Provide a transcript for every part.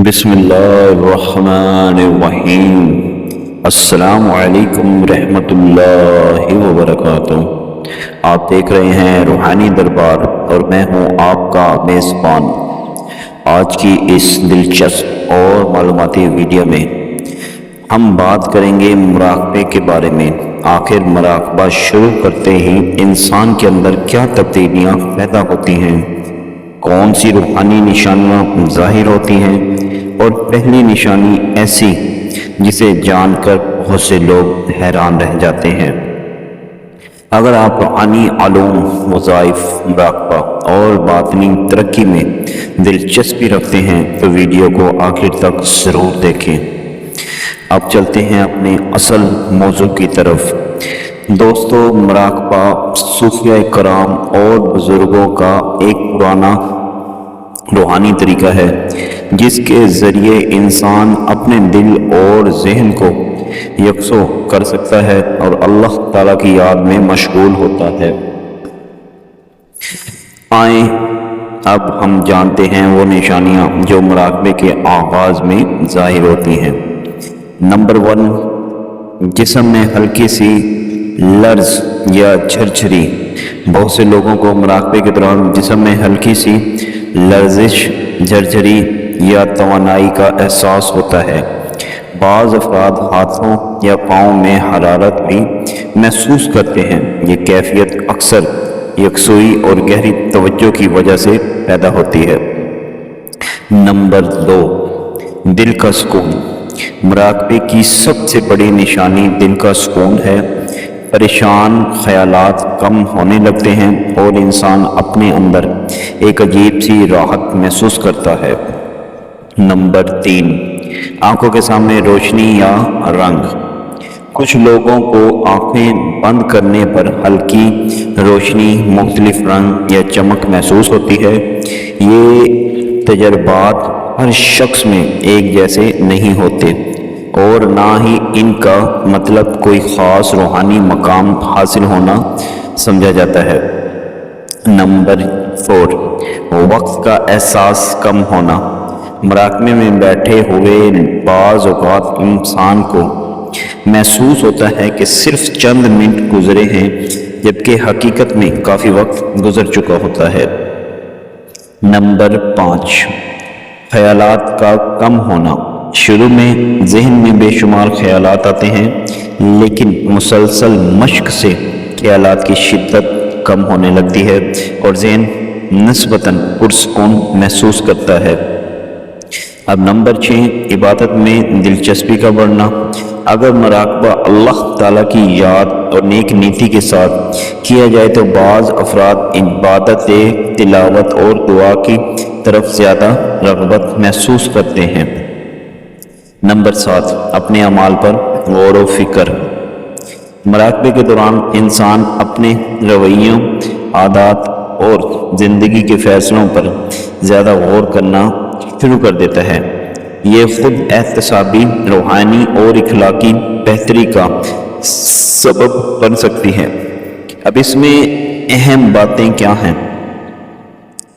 بسم اللہ الرحمن الرحیم۔ السلام علیکم رحمۃ اللہ وبرکاتہ۔ آپ دیکھ رہے ہیں روحانی دربار اور میں ہوں آپ کا میزبان۔ آج کی اس دلچسپ اور معلوماتی ویڈیو میں ہم بات کریں گے مراقبے کے بارے میں۔ آخر مراقبہ شروع کرتے ہی انسان کے اندر کیا تبدیلیاں پیدا ہوتی ہیں، کون سی روحانی نشانیاں ظاہر ہوتی ہیں، اور پہلی نشانی ایسی جسے جان کر بہت سے لوگ حیران رہ جاتے ہیں۔ اگر آپ روحانی علوم، وظائف، مراقبہ اور باطنی ترقی میں دلچسپی رکھتے ہیں تو ویڈیو کو آخر تک ضرور دیکھیں۔ اب چلتے ہیں اپنے اصل موضوع کی طرف۔ دوستو، مراقبہ صوفیہ کرام اور بزرگوں کا ایک پرانا روحانی طریقہ ہے جس کے ذریعے انسان اپنے دل اور ذہن کو یکسو کر سکتا ہے اور اللہ تعالیٰ کی یاد میں مشغول ہوتا ہے۔ آئیں اب ہم جانتے ہیں وہ نشانیاں جو مراقبے کے آغاز میں ظاہر ہوتی ہیں۔ نمبر 1، جسم میں ہلکی سی لرز یا جھرجھری۔ بہت سے لوگوں کو مراقبے کے دوران جسم میں ہلکی سی لرزش، جھرجھری یا توانائی کا احساس ہوتا ہے۔ بعض افراد ہاتھوں یا پاؤں میں حرارت بھی محسوس کرتے ہیں۔ یہ کیفیت اکثر یکسوئی اور گہری توجہ کی وجہ سے پیدا ہوتی ہے۔ نمبر 2، دل کا سکون۔ مراقبے کی سب سے بڑی نشانی دل کا سکون ہے۔ پریشان خیالات کم ہونے لگتے ہیں اور انسان اپنے اندر ایک عجیب سی راحت محسوس کرتا ہے۔ نمبر 3، آنکھوں کے سامنے روشنی یا رنگ۔ کچھ لوگوں کو آنکھیں بند کرنے پر ہلکی روشنی، مختلف رنگ یا چمک محسوس ہوتی ہے۔ یہ تجربات ہر شخص میں ایک جیسے نہیں ہوتے اور نہ ہی ان کا مطلب کوئی خاص روحانی مقام حاصل ہونا سمجھا جاتا ہے۔ نمبر 4، وقت کا احساس کم ہونا۔ مراقبے میں بیٹھے ہوئے بعض اوقات انسان کو محسوس ہوتا ہے کہ صرف چند منٹ گزرے ہیں جبکہ حقیقت میں کافی وقت گزر چکا ہوتا ہے۔ نمبر 5، خیالات کا کم ہونا۔ شروع میں ذہن میں بے شمار خیالات آتے ہیں، لیکن مسلسل مشق سے خیالات کی شدت کم ہونے لگتی ہے اور ذہن نسبتاً پرسکون محسوس کرتا ہے۔ اب نمبر 6، عبادت میں دلچسپی کا بڑھنا۔ اگر مراقبہ اللہ تعالیٰ کی یاد اور نیک نیتی کے ساتھ کیا جائے تو بعض افراد عبادت، تلاوت اور دعا کی طرف زیادہ رغبت محسوس کرتے ہیں۔ نمبر 7، اپنے اعمال پر غور و فکر۔ مراقبے کے دوران انسان اپنے رویوں، عادات اور زندگی کے فیصلوں پر زیادہ غور کرنا شروع کر دیتا ہے۔ یہ خود احتسابی، روحانی اور اخلاقی بہتری کا سبب بن سکتی ہے۔ اب اس میں اہم باتیں کیا ہیں؟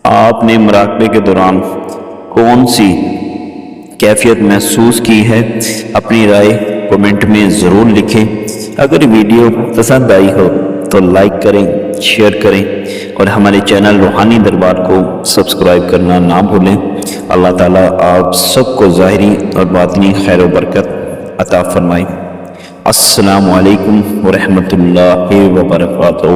آپ نے مراقبے کے دوران کون سی کیفیت محسوس کی ہے؟ اپنی رائے کمنٹ میں ضرور لکھیں۔ اگر ویڈیو پسند آئی ہو تو لائک کریں، شیئر کریں اور ہمارے چینل روحانی دربار کو سبسکرائب کرنا نہ بھولیں۔ اللہ تعالیٰ آپ سب کو ظاہری اور باطنی خیر و برکت عطا فرمائے۔ السلام علیکم ورحمۃ اللہ وبرکاتہ۔